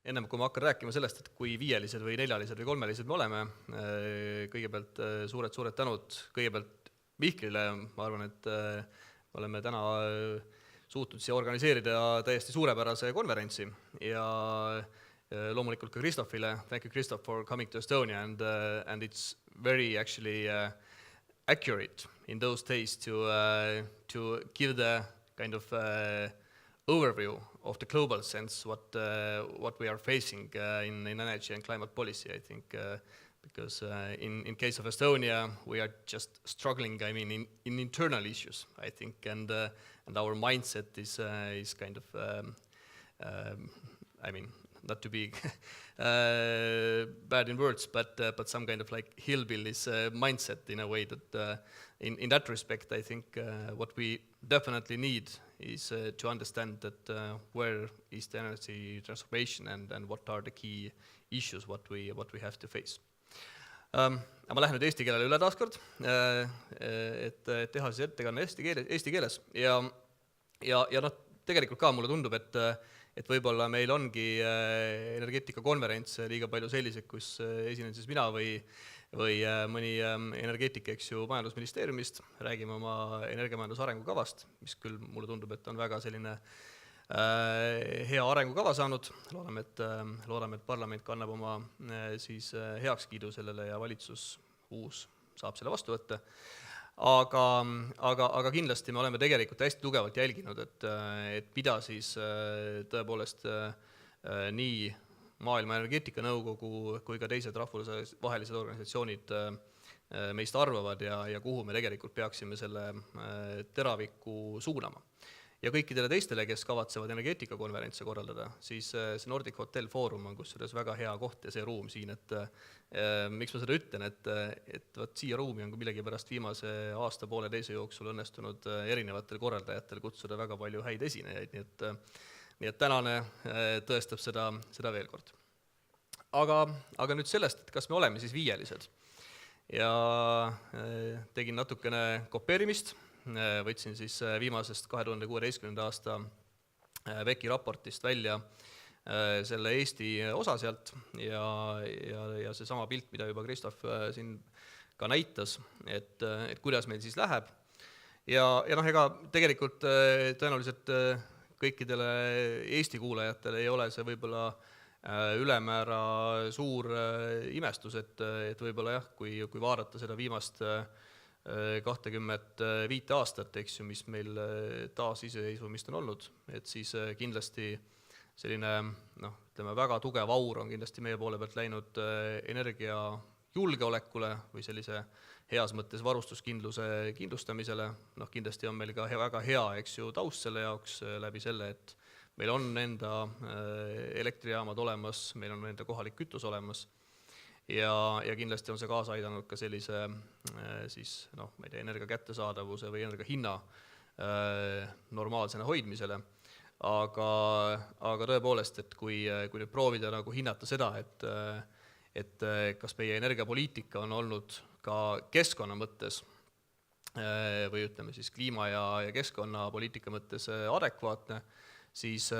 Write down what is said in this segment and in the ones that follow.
Ennem kui ma hakkan rääkima sellest, et kui viielised või neljalised või kolmelised me oleme, kõigepealt suured tänud kõigepealt Mihklile, ma arvan, et oleme täna suutnud siia organiseerida täiesti suurepärase konverentsi ja loomulikult ka Christophile. Thank you, Christoph, for coming to Estonia and it's very actually accurate in those days to give the kind of overview of the global sense what we are facing in energy and climate policy, I think, because in case of Estonia, we are just struggling, I mean, in internal issues, I think, and our mindset is kind of, I mean, not to be bad in words, but some kind of like hillbillies mindset in a way that in that respect, I think what we definitely need is to understand that where is the energy transformation and what are the key issues what we have to face. Ma lähen nüüd eesti keelele üle taaskord, et teha siis ettekanne eesti keeles ja noh, tegelikult ka mulle tundub, et võib-olla meil ongi energeetikakonverents liiga palju sellised, kus esinen siis mina või mõni energeetik, eks ju, majandusministeeriumist, räägime oma energiamajanduse arengukavast, mis küll mulle tundub, et on väga selline hea arengukava saanud, loodame, et parlament kannab oma siis heakskiidu sellele ja valitsus uus saab selle vastu võtta. Aga kindlasti me oleme tegelikult hästi tugevalt jälginud, et mida siis tõepoolest nii Maailma Energeetikanõukogu kui ka teised rahvusvahelised organisatsioonid meist arvavad ja kuhu me tegelikult peaksime selle teraviku suunama. Ja kõikidele teistele, kes kavatsevad energeetikakonverentse korraldada, siis see Nordic Hotel Forum on kusjuures väga hea koht ja see ruum siin, et miks ma seda ütlen, et võt siia ruumi on millegipärast viimase aasta poole teise jooksul õnnestunud erinevatel korraldajatel kutsuda väga palju häid esinejaid, nii et tänane tõestab seda veel kord. Aga nüüd sellest, et kas me oleme siis viielised ja tegin natukene kopeerimist, võtsin siis viimasest 2016. aasta VEC-i raportist välja selle Eesti osa sealt ja seesama pilt, mida juba Christoph siin ka näitas, et kuidas meil siis läheb. Ja noh, ega tegelikult tõenäoliselt kõikidele Eesti kuulajatele ei ole see võib-olla ülemäära suur imestus, et võib-olla jah, kui vaadata seda viimast 25 aastat, eks ju, mis meil taasiseseisvumist on olnud, et siis kindlasti selline, noh, ütleme, väga tugev aur on kindlasti meie poole pealt läinud energiajulgeolekule või sellise heas mõttes varustuskindluse kindlustamisele. Noh, kindlasti on meil ka väga hea, eks ju, taust selle jaoks läbi selle, et meil on enda elektrijaamad olemas, meil on enda kohalik kütus olemas. Ja kindlasti on see kaasa aidanud ka sellise siis, noh, ma ei tea, energia kättesaadavuse või energia hinna normaalsena hoidmisele. Aga tõepoolest, et kui nüüd proovida nagu hinnata seda, et kas meie energiapoliitika on olnud ka keskkonna mõttes või ütleme siis kliima ja keskkonnapoliitika mõttes adekvaatne, siis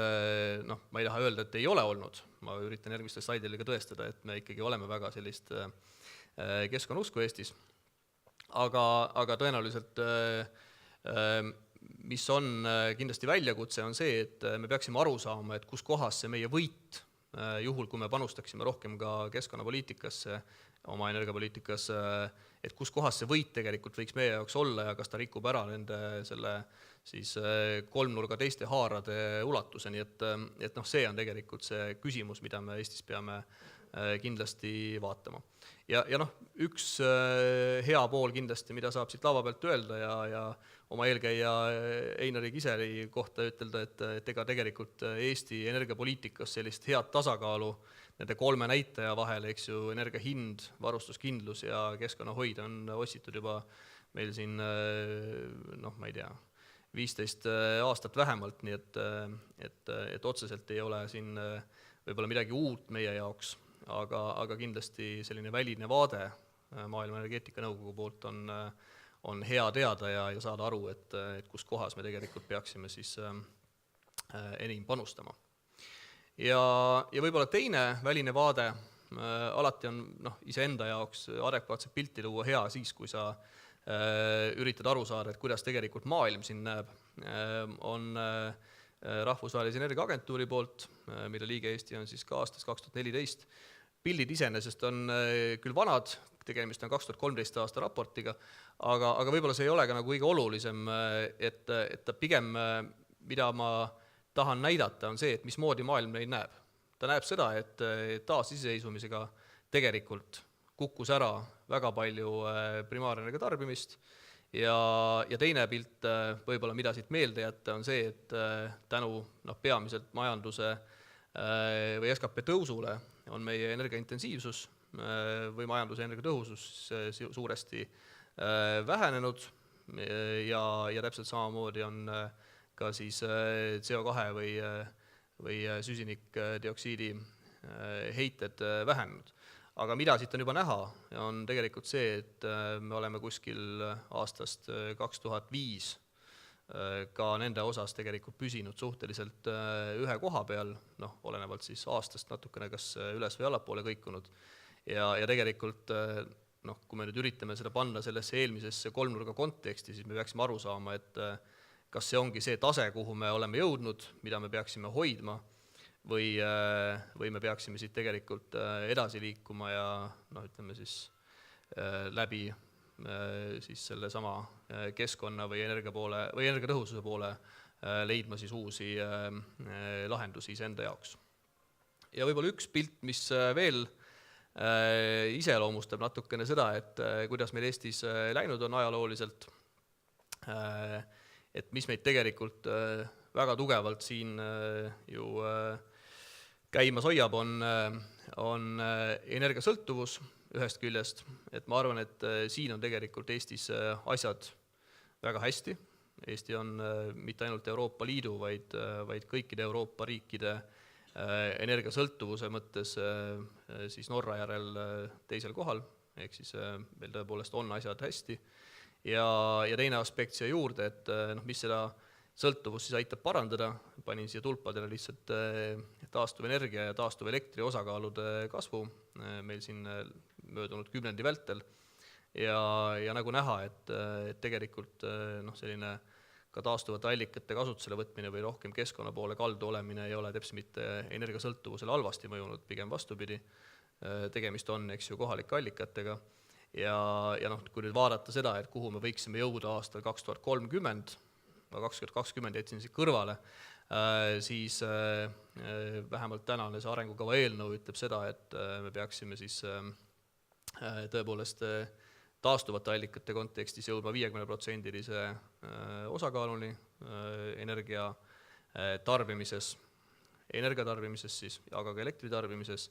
noh, ma ei taha öelda, et ei ole olnud. Ma üritan järgmistel slaididel ka tõestada, et me ikkagi oleme väga sellist keskkonnausku Eestis. Aga tõenäoliselt, mis on kindlasti väljakutse, on see, et me peaksime aru saama, et kus kohas see meie võit, juhul kui me panustaksime rohkem ka keskkonnapoliitikasse, oma energiapoliitikas, et kus kohas see võit tegelikult võiks meie jaoks olla ja kas ta rikub ära nende selle siis kolmnurga teiste haarade ulatuse, nii et noh, see on tegelikult see küsimus, mida me Eestis peame kindlasti vaatama. Ja noh, üks hea pool kindlasti, mida saab siit laava pealt öelda ja oma eelkäija Einari Kiseri kohta ütelda, et ega tegelikult Eesti energiapoliitikas sellist head tasakaalu nende kolme näitaja vahel, eks ju, energia hind, varustuskindlus ja keskkonnahoid on otsitud juba meil siin, noh, ma ei tea, 15 aastat vähemalt, nii et otseselt ei ole siin võib-olla midagi uut meie jaoks, aga kindlasti selline väline vaade Maailma Energeetikanõukogu poolt on hea teada ja saada aru, et kus kohas me tegelikult peaksime siis enim panustama. ja võib-olla teine väline vaade, alati on iseenda jaoks adekvaatset pilti luua hea siis, kui sa üritad aru saada, et kuidas tegelikult maailm sind näeb, on Rahvusvahelise Energiaagentuuri poolt, mille liige Eesti on siis ka aastast 2014. Pildid iseenesest on küll vanad, tegemist on 2013. aasta raportiga, aga võib-olla see ei ole ka nagu kõige olulisem, et ta pigem, mida ma tahan näidata, on see, et mismoodi maailm neid näeb. Ta näeb seda, et taasiseseisvumisega tegelikult kukkus ära väga palju primaarenergia tarbimist ja teine pilt võib-olla, mida siit meelde jätta, on see, et tänu peamiselt majanduse või SKP tõusule on meie energiaintensiivsus või majanduse energiatõhusus suuresti vähenenud ja täpselt samamoodi on ka siis CO2 või süsinikdioksiidi heited vähenenud. Aga mida siit on juba näha, on tegelikult see, et me oleme kuskil aastast 2005 ka nende osas tegelikult püsinud suhteliselt ühe koha peal, olenevalt siis aastast natukene kas üles või allapoole kõikunud. Ja tegelikult, kui me nüüd üritame seda panna sellesse eelmisesse kolmnurga konteksti, siis me peaksime aru saama, et kas see ongi see tase, kuhu me oleme jõudnud, mida me peaksime hoidma, või me peaksime siit tegelikult edasi liikuma ja ütleme siis läbi siis selle sama keskkonna või energia poole või energiatõhususe poole leidma siis uusi lahendusi iseenda jaoks. Ja võib-olla üks pilt, mis veel iseloomustab natukene seda, et kuidas meil Eestis läinud on ajalooliselt, et mis meid tegelikult väga tugevalt siin ju käimas hoiab, on energiasõltuvus ühest küljest, et ma arvan, et siin on tegelikult Eestis asjad väga hästi. Eesti on mitte ainult Euroopa Liidu, vaid kõikide Euroopa riikide energiasõltuvuse mõttes siis Norra järel teisel kohal, ehk siis meil tõepoolest on asjad hästi. Ja teine aspekt siia juurde, et mis seda sõltuvust siis aitab parandada, panin siia tulpadele lihtsalt taastuvenergia ja taastuvelektri osakaalude kasvu meil siin möödunud kümnendi vältel ja nagu näha, et tegelikult selline ka taastuvate allikate kasutusele võtmine või rohkem keskkonna poole kaldu olemine ei ole täpselt mitte energiasõltuvusele halvasti mõjunud, pigem vastupidi, tegemist on, eks ju, kohalike allikatega ja kui nüüd vaadata seda, et kuhu me võiksime jõuda aastal 2030, 2020 jätsin siit kõrvale, siis vähemalt tänane see arengukava eelnõu ütleb seda, et me peaksime siis tõepoolest taastuvate allikate kontekstis jõudma 50%-lise osakaaluni energia tarbimises siis, aga ka elektritarbimises.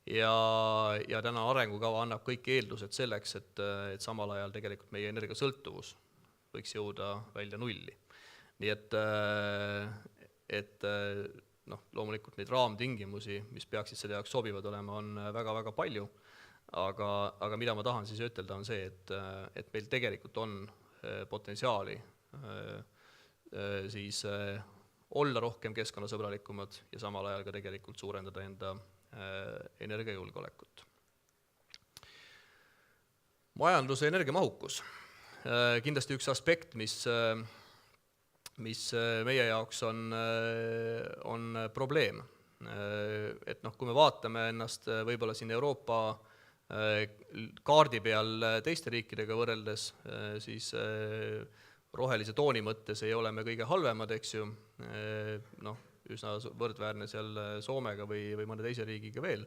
Ja täna arengukava annab kõik eeldused selleks, et samal ajal tegelikult meie energiasõltuvus võiks jõuda välja nulli. Nii et loomulikult neid raamtingimusi, mis peaksid selle jaoks sobivad olema, on väga-väga palju, aga mida ma tahan siis ütelda on see, et meil tegelikult on potentsiaali siis olla rohkem keskkonnasõbralikumad ja samal ajal ka tegelikult suurendada enda energiajulgeolekut. Majanduse energiamahukus. Kindlasti üks aspekt, mis meie jaoks on probleem. Et kui me vaatame ennast võib-olla siin Euroopa kaardi peal teiste riikidega võrreldes, siis rohelise tooni mõttes ei ole me kõige halvemad, eks ju, üsna võrdväärne seal Soomega või mõne teise riigiga veel.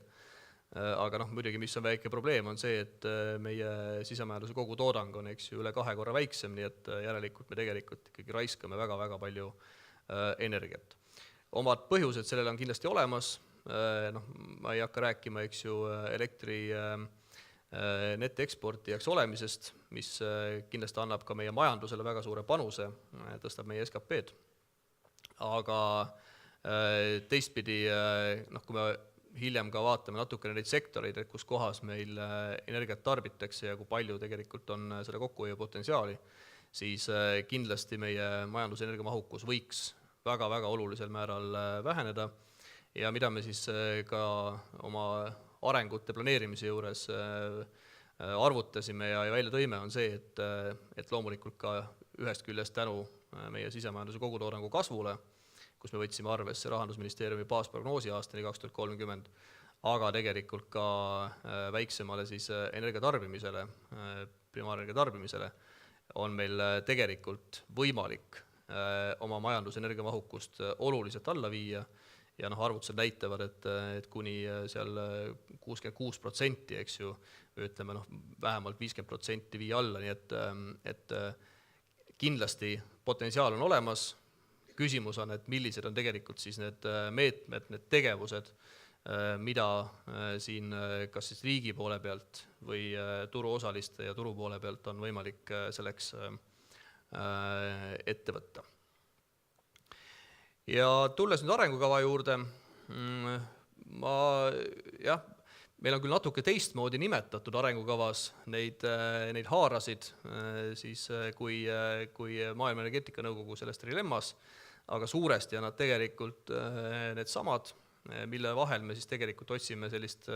Aga muidugi, mis on väike probleem, on see, et meie sisemajanduse kogutoodang on, eks ju, üle 2 korra väiksem, nii et järelikult me tegelikult ikkagi raiskame väga-väga palju energiat. Omad põhjused sellele on kindlasti olemas, ma ei hakka rääkima, eks ju, elektri neteksportijaks olemisest, mis kindlasti annab ka meie majandusele väga suure panuse, tõstab meie SKP-d. Aga teistpidi, kui me hiljem ka vaatame natukene neid sektoreid, et kus kohas meil energiat tarbitakse ja kui palju tegelikult on seda kokkuhoiu potentsiaali, siis kindlasti meie majanduse energiamahukus võiks väga-väga olulisel määral väheneda ja mida me siis ka oma arengute planeerimise juures arvutasime ja välja tõime, on see, et loomulikult ka ühest küljest tänu meie sisemajanduse kogutoodangu kasvule, kus me võtsime arvesse Rahandusministeeriumi baasprognoosi aastani 2030, aga tegelikult ka väiksemale siis energiatarbimisele, primaarenergia tarbimisele, on meil tegelikult võimalik oma majandusenergiamahukust oluliselt alla viia ja arvutused näitavad, et kuni seal 66%, eks ju, ütleme vähemalt 50% viia alla, nii et kindlasti potentsiaal on olemas. Küsimus on, et millised on tegelikult siis need meetmed, need tegevused, mida siin kas siis riigi poole pealt või turuosaliste ja turu poole pealt on võimalik selleks ette võtta. Ja tulles nüüd arengukava juurde, meil on küll natuke teistmoodi nimetatud arengukavas neid haarasid, siis kui Maailma Energeetikanõukogu sellest dilemmas, aga suuresti on nad tegelikult need samad, mille vahel me siis tegelikult otsime sellist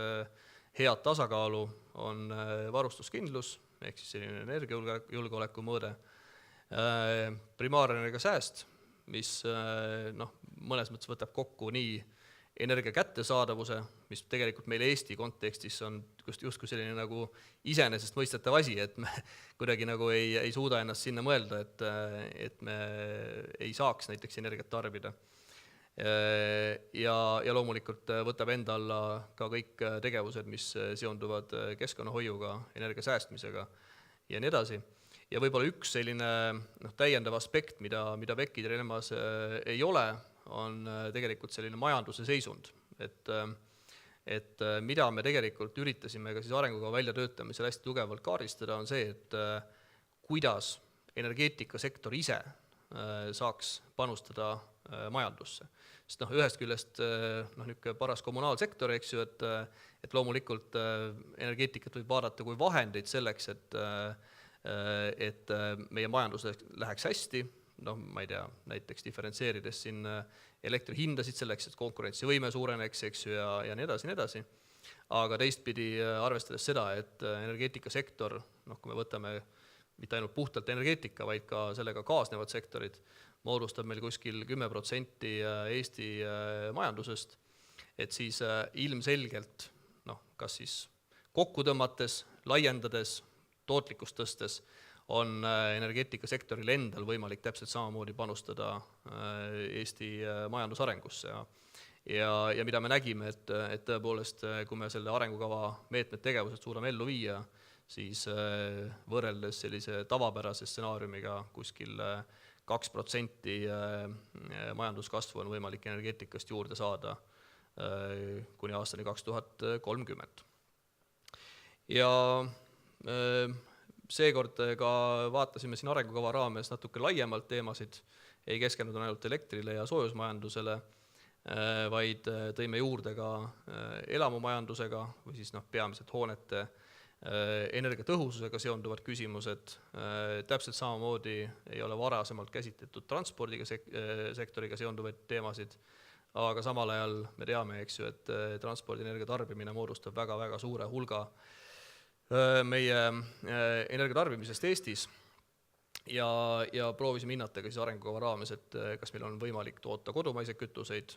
head tasakaalu, on varustuskindlus, ehk siis selline energiajulgeoleku mõõde, primaarenergia sääst, mis mõnes mõttes võtab kokku nii energia kättesaadavuse, mis tegelikult meil Eesti kontekstis on justkui selline nagu iseenesestmõistetav asi, et me kuidagi nagu ei suuda ennast sinna mõelda, et me ei saaks näiteks energiat tarbida. Ja loomulikult võtab enda alla ka kõik tegevused, mis seonduvad keskkonnahoiuga, energia säästmisega ja nii edasi. Ja võib-olla üks selline täiendav aspekt, mida WEC-i dilemmas ei ole, on tegelikult selline majanduse seisund. Et mida me tegelikult üritasime ka siis arengukava väljatöötamisel hästi tugevalt kaardistada, on see, et kuidas energeetikasektor ise saaks panustada majandusse. Sest ühest küljest niisugune paras kommunaalsektor, eks ju, et loomulikult energeetikat võib vaadata kui vahendeid selleks, et meie majandus läheks hästi, ma ei tea, näiteks diferentseerides siin elektri hindasid selleks, et konkurentsivõime suureneks, eks ju, ja nii edasi. Aga teistpidi arvestades seda, et energeetikasektor, kui me võtame mitte ainult puhtalt energeetika, vaid ka sellega kaasnevad sektorid, moodustab meil kuskil 10% Eesti majandusest, et siis ilmselgelt, kas siis kokku tõmmates, laiendades, tootlikkust tõstes, on energeetikasektoril endal võimalik täpselt samamoodi panustada Eesti majandusarengusse. Ja mida me nägime, et tõepoolest, kui me selle arengukava meetmed tegevused suudame ellu viia, siis võrreldes sellise tavapärase stsenaariumiga kuskil 2% majanduskasvu on võimalik energeetikast juurde saada kuni aastani 2030. Ja seekord ka vaatasime siin arengukava raames natuke laiemalt teemasid, ei keskendunud ainult elektrile ja soojusmajandusele, vaid tõime juurde ka elamumajandusega või siis peamiselt hoonete energiatõhususega seonduvad küsimused. Täpselt samamoodi ei ole varasemalt käsitletud transpordiga sektoriga seonduvaid teemasid, aga samal ajal me teame, eks ju, et transpordienergia tarbimine moodustab väga-väga suure hulga meie energiatarbimisest Eestis ja proovisime hinnata ka siis arengukava raames, et kas meil on võimalik toota kodumaiseid kütuseid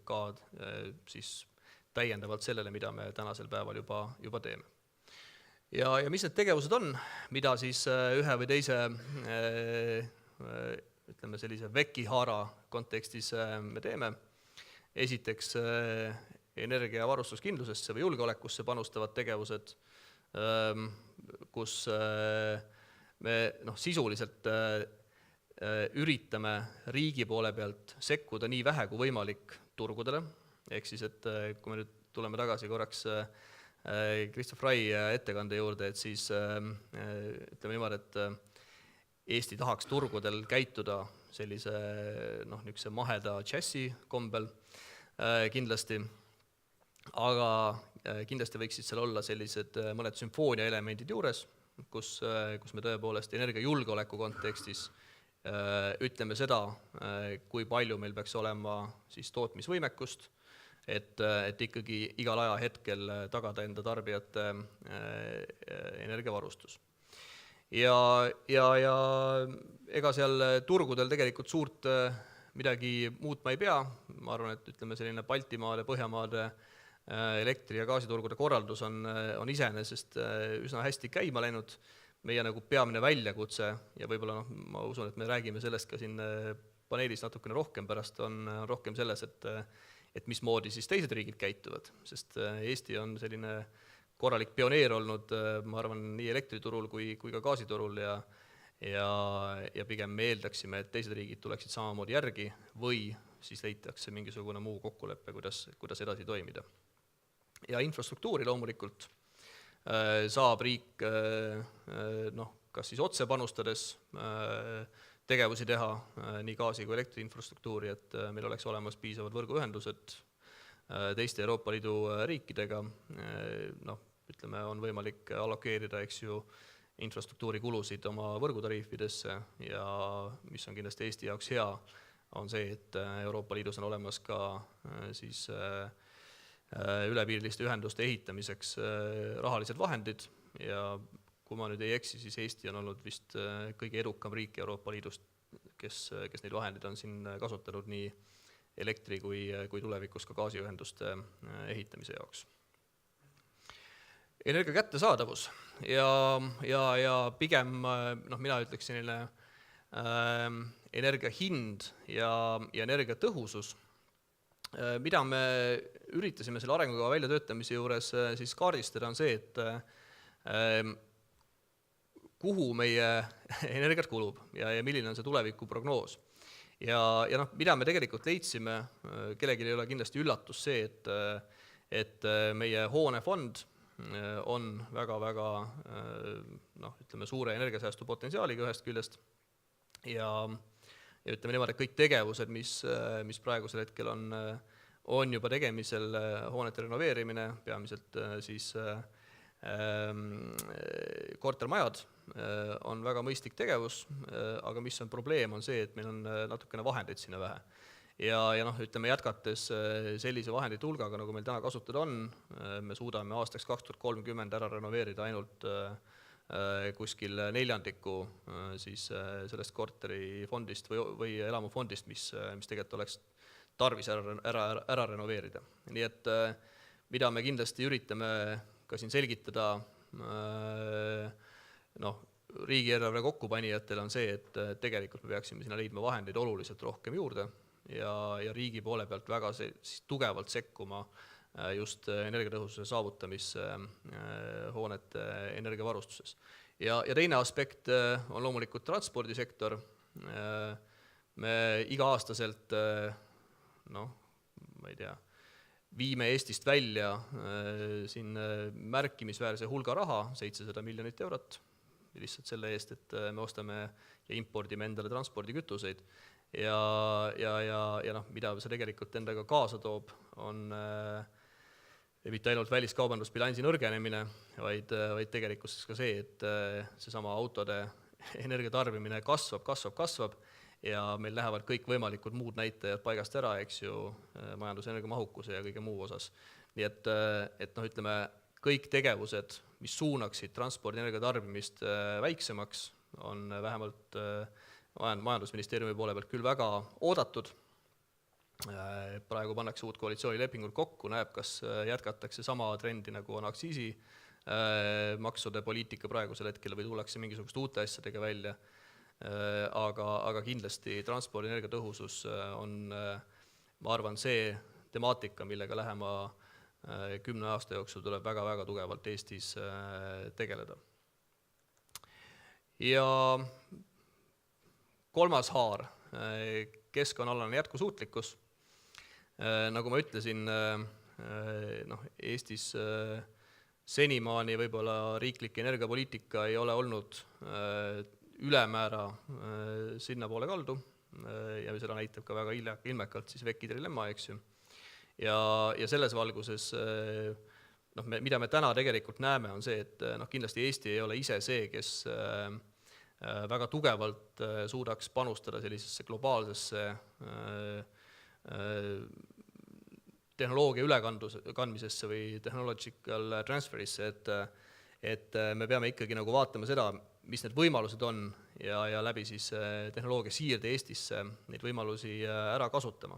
ka siis täiendavalt sellele, mida me tänasel päeval juba teeme. Ja mis need tegevused on, mida siis ühe või teise ütleme sellise WEC-i-haara kontekstis me teeme. Esiteks energiavarustuskindlusesse või julgeolekusse panustavad tegevused, kus me sisuliselt üritame riigi poole pealt sekkuda nii vähe kui võimalik turgudele, ehk siis, et kui me nüüd tuleme tagasi korraks Christoph Rai ettekande juurde, et siis ütleme niimoodi, et Eesti tahaks turgudel käituda sellise niisuguse maheda džässi kombel kindlasti, aga kindlasti võiksid seal olla sellised mõned sümfoonia elemendid juures, kus me tõepoolest energiajulgeoleku kontekstis ütleme seda, kui palju meil peaks olema siis tootmisvõimekust, et ikkagi igal ajahetkel tagada enda tarbijate energiavarustus. Ja ega seal turgudel tegelikult suurt midagi muutma ei pea, ma arvan, et ütleme selline Baltimaade, Põhjamaade elektri- ja gaasiturgude korraldus on iseenesest üsna hästi käima läinud. Meie nagu peamine väljakutse ja võib-olla ma usun, et me räägime sellest ka siin paneelis natukene rohkem pärast, on rohkem selles, et mismoodi siis teised riigid käituvad, sest Eesti on selline korralik pioneer olnud, ma arvan, nii elektriturul kui ka gaasiturul ja pigem me eeldaksime, et teised riigid tuleksid samamoodi järgi või siis leitakse mingisugune muu kokkulepe, kuidas edasi toimida. Ja infrastruktuuri loomulikult saab riik kas siis otse panustades tegevusi teha nii gaasi kui elektri infrastruktuuri, et meil oleks olemas piisavad võrguühendused teiste Euroopa Liidu riikidega. Ütleme, on võimalik allokeerida, infrastruktuuri kulusid oma võrgutariifidesse ja mis on kindlasti Eesti jaoks hea, on see, et Euroopa Liidus on olemas ka siis ülepiiriliste ühenduste ehitamiseks rahalised vahendid ja kui ma nüüd ei eksi, siis Eesti on olnud vist kõige edukam riik Euroopa Liidust, kes neid vahendid on siin kasutanud nii elektri kui tulevikus ka gaasiühenduste ehitamise jaoks. Energia kättesaadavus ja pigem mina ütleks selline energia hind ja energia tõhusus, mida me üritasime selle arengukava väljatöötamise juures siis kaardistada, on see, et kuhu meie energiat kulub ja milline on see tulevikuprognoos. Ja mida me tegelikult leidsime, kellelgi ei ole kindlasti üllatus see, et meie hoonefond on väga-väga ütleme suure energiasäästu potentsiaaliga ühest küljest ja ütleme niimoodi, et kõik tegevused, mis praegusel hetkel on juba tegemisel, hoonete renoveerimine, peamiselt siis kortermajad, on väga mõistlik tegevus, aga mis on probleem, on see, et meil on natukene vahendeid sinna vähe. Ja ütleme jätkates sellise vahendite hulgaga, nagu meil täna kasutada on, me suudame aastaks 2030 ära renoveerida ainult kuskil neljandiku siis sellest korterifondist või elamufondist, mis tegelikult oleks tarvis ära renoveerida. Nii et mida me kindlasti üritame ka siin selgitada riigieelarve kokkupanijatele on see, et tegelikult me peaksime sinna leidma vahendeid oluliselt rohkem juurde ja riigi poole pealt väga tugevalt sekkuma just energiatõhususe saavutamisse hoonete energiavarustuses. Ja teine aspekt on loomulikult transpordisektor. Me iga-aastaselt, ma ei tea, viime Eestist välja siin märkimisväärse hulga raha, 700 miljonit eurot, lihtsalt selle eest, et me ostame ja impordime endale transpordikütuseid. Ja mida see tegelikult endaga kaasa toob, on mitte ainult väliskaubandusbilansi nõrgenemine, vaid tegelikkuses ka see, et seesama autode energiatarbimine kasvab ja meil lähevad kõik võimalikud muud näitajad paigast ära, majandusenergia mahukuse ja kõige muu osas. Nii et ütleme, kõik tegevused, mis suunaksid transpordi energiatarbimist väiksemaks, on vähemalt majandusministeeriumi poole pealt küll väga oodatud. Praegu pannakse uut koalitsioonilepingut kokku, näeb, kas jätkatakse sama trendi, nagu on aktsiisi maksude poliitika praegusel hetkel või tullakse mingisugust uute asjadega välja. Aga kindlasti transpordi energiatõhusus on, ma arvan, see temaatika, millega lähema 10 aasta jooksul tuleb väga-väga tugevalt Eestis tegeleda. Ja kolmas haar, keskkonnaalane jätkusuutlikkus. Nagu ma ütlesin, Eestis senimaani võib-olla riiklik energiapoliitika ei ole olnud ülemäära sinna poole kaldu ja seda näitab ka väga ilmekalt siis VEC-i dilemma, ja selles valguses, mida me täna tegelikult näeme, on see, et kindlasti Eesti ei ole ise see, kes väga tugevalt suudaks panustada sellisesse globaalsesse tehnoloogia ülekandmisesse või technological transferisse, et me peame ikkagi nagu vaatama seda, mis need võimalused on ja läbi siis tehnoloogia siirde Eestisse neid võimalusi ära kasutama.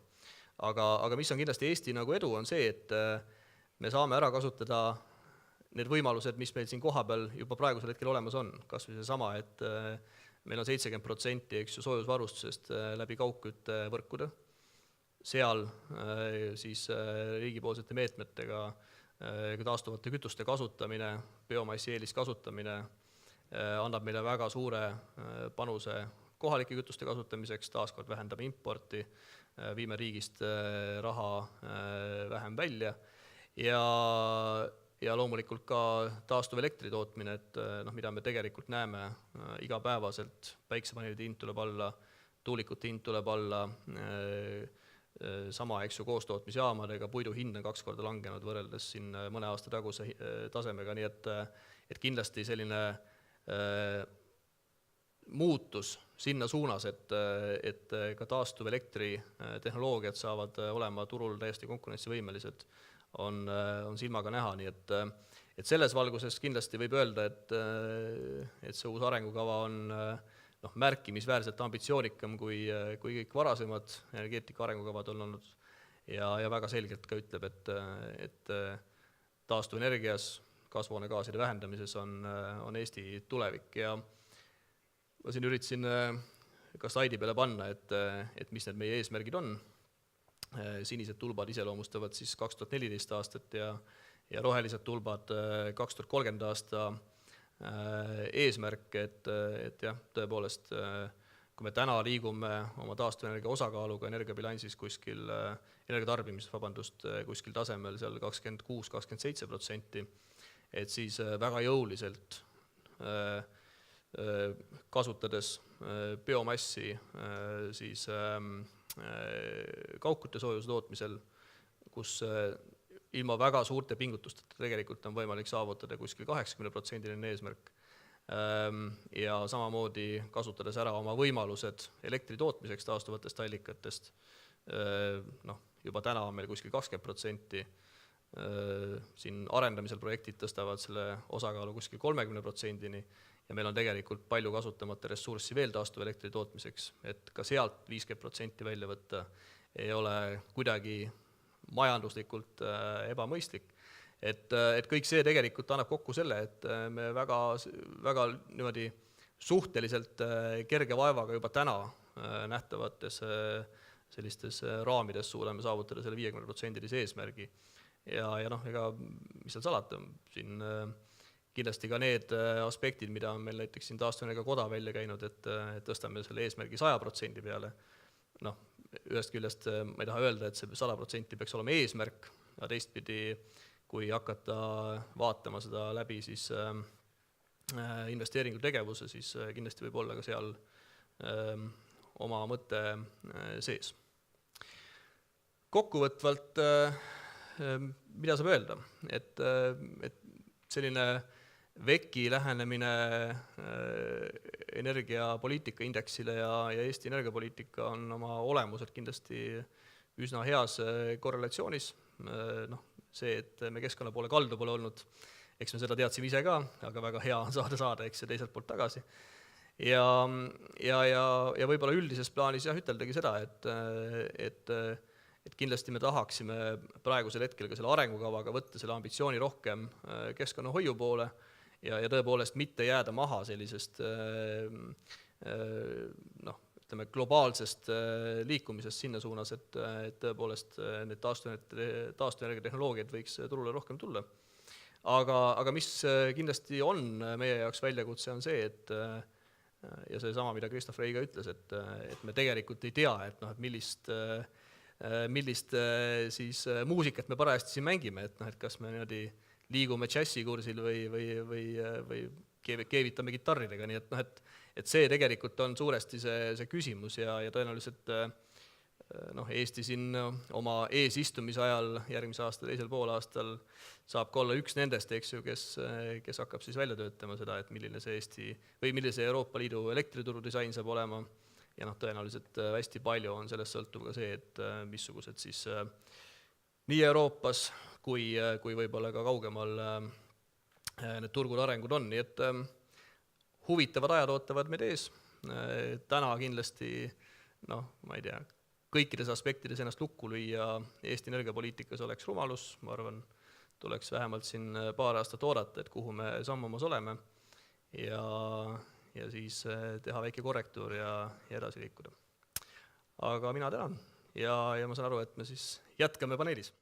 Aga mis on kindlasti Eesti nagu edu, on see, et me saame ära kasutada need võimalused, mis meil siin kohapeal juba praegusel hetkel olemas on. Kas või see sama, et meil on 70% soojusvarustusest läbi kaugküttevõrkude. Seal siis riigipoolsete meetmetega taastuvate kütuste kasutamine, biomassi eeliskasutamine annab meile väga suure panuse kohalike kütuste kasutamiseks, taaskord vähendame importi, viime riigist raha vähem välja ja loomulikult ka taastuv elektri tootmine, et mida me tegelikult näeme igapäevaselt, päiksepaneelide hind tuleb alla, tuulikute hind tuleb alla, sama koostootmisjaamadega, puidu hind on 2 korda langenud võrreldes siin mõne aasta taguse tasemega, nii et kindlasti selline muutus sinna suunas, et ka taastuv elektri tehnoloogiad saavad olema turul täiesti konkurentsivõimelised, on silmaga näha, nii et selles valguses kindlasti võib öelda, et see uus arengukava on märkimisväärselt ambitsioonikam kui kõik varasemad energeetika arengukavad on olnud ja väga selgelt ka ütleb, et taastuvenergias, kasvuhoonegaaside vähendamises on Eesti tulevik ja ma siin üritasin ka slaidi peale panna, et mis need meie eesmärgid on. Sinised tulbad iseloomustavad siis 2014 aastat ja rohelised tulbad 2030 aasta eesmärk, et jah, tõepoolest, kui me täna liigume oma taastuvenergia osakaaluga energiabilansis kuskil, energiatarbimises, kuskil tasemel seal 26-27%, et siis väga jõuliselt kasutades biomassi siis kaugküttesoojuse tootmisel, kus ilma väga suurte pingutusteta tegelikult on võimalik saavutada kuskil 80% eesmärk ja samamoodi kasutades ära oma võimalused elektri tootmiseks taastuvatest allikatest, juba täna on meil kuskil 20%, siin arendamisel projektid tõstavad selle osakaalu kuskil 30%-ni ja meil on tegelikult palju kasutamata ressurssi veel taastuva elektri tootmiseks, et ka sealt 50% välja võtta ei ole kuidagi majanduslikult ebamõistlik. Et kõik see tegelikult annab kokku selle, et me väga niimoodi suhteliselt kerge vaevaga juba täna nähtavates sellistes raamides suudame saavutada selle 50% eesmärgi. Ja ega mis seal salata, siin kindlasti ka need aspektid, mida on meil näiteks siin taastuvenergia koda välja käinud, et tõstame selle eesmärgi 100% peale. Ühest küljest ma ei taha öelda, et see 100% peaks olema eesmärk, aga teistpidi, kui hakata vaatama seda läbi siis investeeringutegevuse, siis kindlasti võib olla ka seal oma mõte sees. Kokkuvõtvalt, mida saab öelda, et selline VEC-i lähenemine energiapoliitika indeksile ja Eesti energiapoliitika on oma olemuselt kindlasti üsna heas korrelatsioonis. See, et me keskkonna poole kaldu pole olnud, eks me seda teadsime ise ka, aga väga hea on saada, eks see teiselt poolt tagasi. Ja võib-olla üldises plaanis üteldagi seda, et kindlasti me tahaksime praegusel hetkel ka selle arengukavaga võtta selle ambitsiooni rohkem keskkonnahoiu poole ja tõepoolest mitte jääda maha sellisest globaalsest liikumisest sinna suunas, et tõepoolest need taastuvenergia tehnoloogiad võiks turule rohkem tulla. Aga mis kindlasti on meie jaoks väljakutse on see, ja see sama, mida Kristof Reiga ütles, et me tegelikult ei tea, et millist siis muusikat me parajasti siin mängime, et kas me liigume džässikursil või keevitame kitarridega, nii et see tegelikult on suuresti see küsimus ja tõenäoliselt Eesti siin oma eesistumise ajal järgmise aasta teisel poolaastal saab ka olla üks nendest, eks ju, kes hakkab siis välja töötama seda, et milline see Eesti või milline see Euroopa Liidu elektrituru disain saab olema ja tõenäoliselt hästi palju on sellest sõltub ka see, et missugused siis nii Euroopas kui võib-olla ka kaugemal need turgude arengud on, nii et huvitavad ajad ootavad meid ees. Täna kindlasti, ma ei tea, kõikides aspektides ennast lukku lüüa Eesti energiapoliitikas oleks rumalus, ma arvan, tuleks vähemalt siin paar aastat oodata, et kuhu me sammumas oleme ja siis teha väike korrektuur ja edasi liikuda. Aga mina tänan ja ma saan aru, et me siis jätkame paneelis.